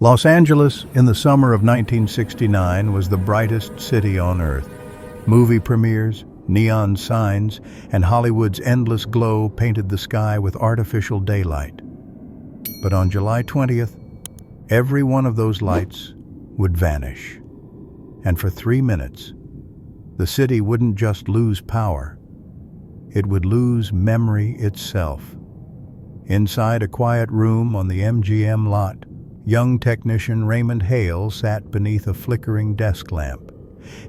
Los Angeles, in the summer of 1969, was the brightest city on Earth. Movie premieres, neon signs, and Hollywood's endless glow painted the sky with artificial daylight. But on July 20th, every one of those lights would vanish. And for 3 minutes, the city wouldn't just lose power, it would lose memory itself. Inside a quiet room on the MGM lot, young technician Raymond Hale sat beneath a flickering desk lamp.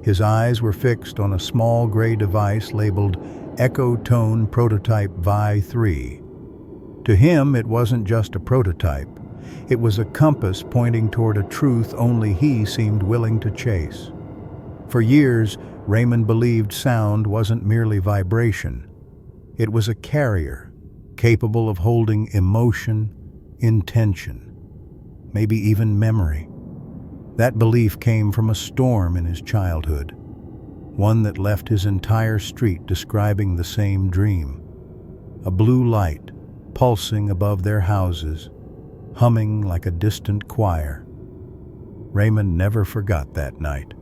His eyes were fixed on a small gray device labeled Echo Tone Prototype Vi-3. To him, it wasn't just a prototype. It was a compass pointing toward a truth only he seemed willing to chase. For years, Raymond believed sound wasn't merely vibration. It was a carrier, capable of holding emotion, intention, maybe even memory. That belief came from a storm in his childhood, one that left his entire street describing the same dream. A blue light pulsing above their houses, humming like a distant choir. Raymond never forgot that night.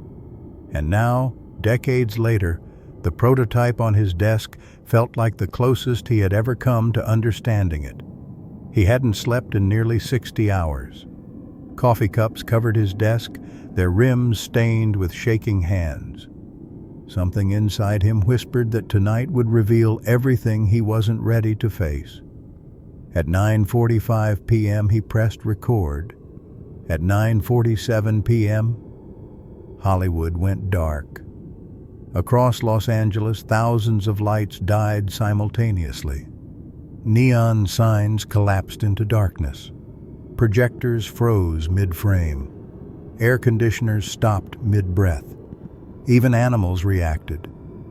And now, decades later, the prototype on his desk felt like the closest he had ever come to understanding it. He hadn't slept in nearly 60 hours. Coffee cups covered his desk, their rims stained with shaking hands. Something inside him whispered that tonight would reveal everything he wasn't ready to face. At 9:45 p.m. he pressed record. At 9:47 p.m., Hollywood went dark. Across Los Angeles, thousands of lights died simultaneously. Neon signs collapsed into darkness. Projectors froze mid-frame. Air conditioners stopped mid-breath. Even animals reacted.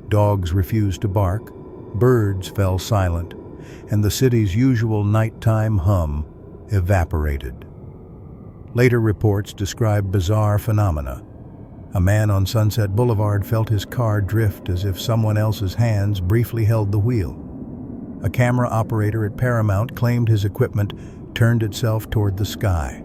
Dogs refused to bark, birds fell silent, and the city's usual nighttime hum evaporated. Later reports described bizarre phenomena. A man on Sunset Boulevard felt his car drift as if someone else's hands briefly held the wheel. A camera operator at Paramount claimed his equipment turned itself toward the sky.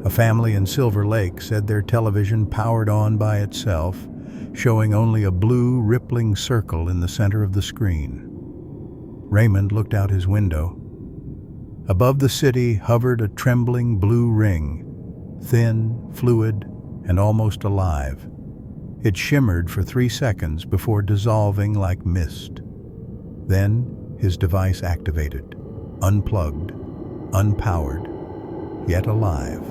A family in Silver Lake said their television powered on by itself, showing only a blue, rippling circle in the center of the screen. Raymond looked out his window. Above the city hovered a trembling blue ring, thin, fluid, and almost alive. It shimmered for 3 seconds before dissolving like mist. Then his device activated, unplugged, unpowered, yet alive.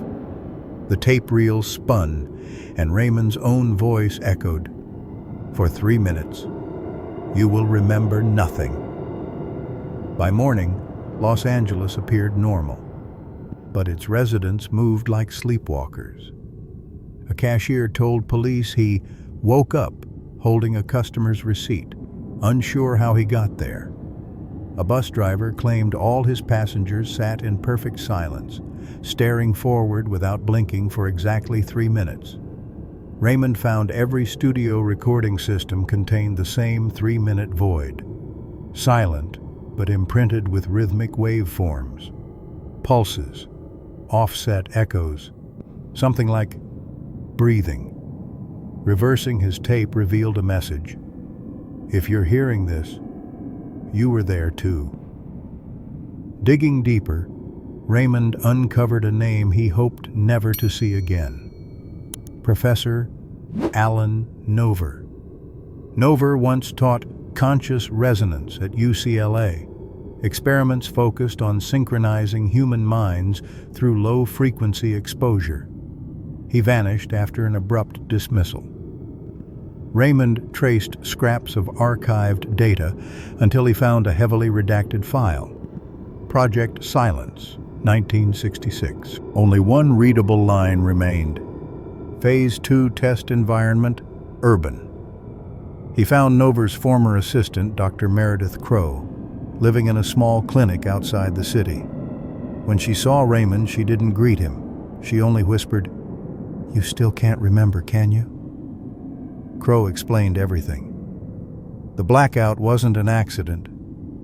The tape reel spun, and Raymond's own voice echoed, "For 3 minutes, you will remember nothing." By morning, Los Angeles appeared normal, but its residents moved like sleepwalkers. A cashier told police he woke up holding a customer's receipt, unsure how he got there. A bus driver claimed all his passengers sat in perfect silence, staring forward without blinking for exactly 3 minutes. Raymond found every studio recording system contained the same 3-minute void. Silent, but imprinted with rhythmic waveforms. Pulses, offset echoes, something like breathing. Reversing his tape revealed a message. If you're hearing this, you were there too. Digging deeper, Raymond uncovered a name he hoped never to see again. Professor Alan Nover. Nover once taught conscious resonance at UCLA, experiments focused on synchronizing human minds through low-frequency exposure. He vanished after an abrupt dismissal. Raymond traced scraps of archived data until he found a heavily redacted file. Project Silence, 1966. Only one readable line remained. Phase 2 test environment, urban. He found Nover's former assistant, Dr. Meredith Crow, living in a small clinic outside the city. When she saw Raymond, she didn't greet him. She only whispered, "You still can't remember, can you?" Crow explained everything. The blackout wasn't an accident.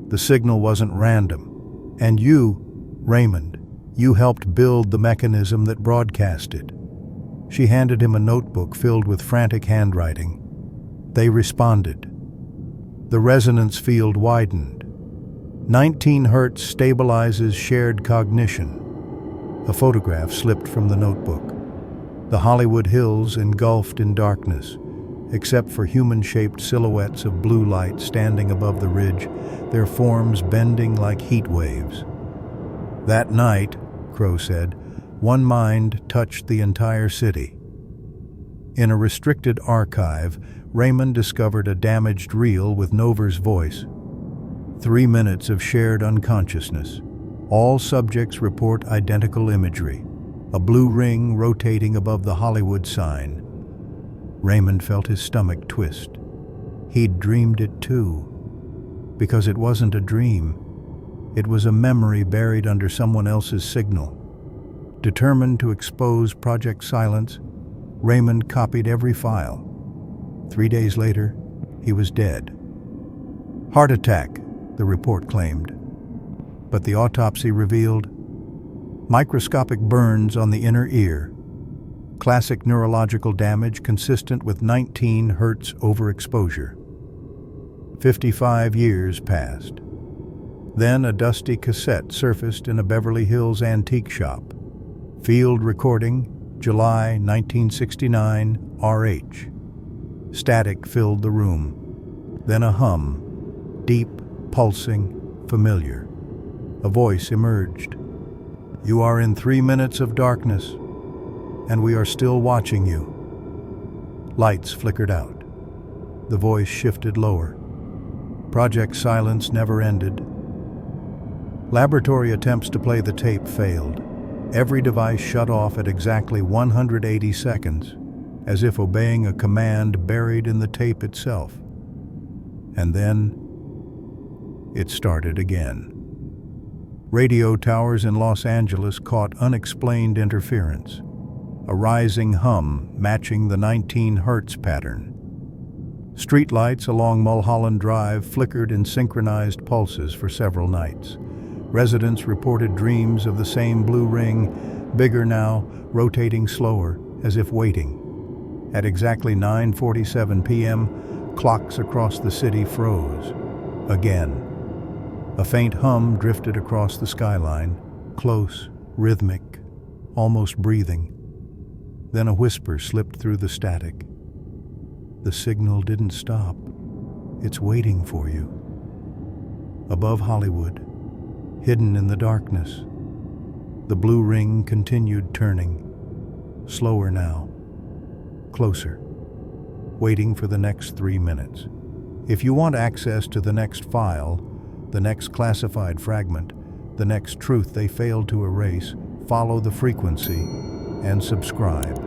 The signal wasn't random. And you, Raymond, You helped build the mechanism that broadcasted." She handed him a notebook filled with frantic handwriting. They responded. The resonance field widened. 19 hertz stabilizes shared cognition. A photograph slipped from the notebook. The Hollywood Hills engulfed in darkness, except for human-shaped silhouettes of blue light standing above the ridge, their forms bending like heat waves. That night, Crow said, one mind touched the entire city. In a restricted archive, Raymond discovered a damaged reel with Nover's voice. 3 minutes of shared unconsciousness. All subjects report identical imagery. A blue ring rotating above the Hollywood sign. Raymond felt his stomach twist. He'd dreamed it too. Because it wasn't a dream. It was a memory buried under someone else's signal. Determined to expose Project Silence, Raymond copied every file. 3 days later, he was dead. Heart attack, the report claimed. But the autopsy revealed microscopic burns on the inner ear, classic neurological damage consistent with 19 hertz overexposure. 55 years passed. Then a dusty cassette surfaced in a Beverly Hills antique shop. Field recording, July 1969, RH. Static filled the room. Then a hum, deep, pulsing, familiar. A voice emerged. "You are in 3 minutes of darkness, and we are still watching you." Lights flickered out. The voice shifted lower. Project Silence never ended. Laboratory attempts to play the tape failed. Every device shut off at exactly 180 seconds, as if obeying a command buried in the tape itself. And then, it started again. Radio towers in Los Angeles caught unexplained interference, a rising hum matching the 19 hertz pattern. Streetlights along Mulholland Drive flickered in synchronized pulses for several nights. Residents reported dreams of the same blue ring, bigger now, rotating slower, as if waiting. At exactly 9:47 p.m., clocks across the city froze. Again. A faint hum drifted across the skyline, close, rhythmic, almost breathing. Then a whisper slipped through the static. "The signal didn't stop. It's waiting for you." Above Hollywood, hidden in the darkness, the blue ring continued turning, slower now, closer, waiting for the next 3 minutes. If you want access to the next file, the next classified fragment, the next truth they failed to erase, follow the frequency and subscribe.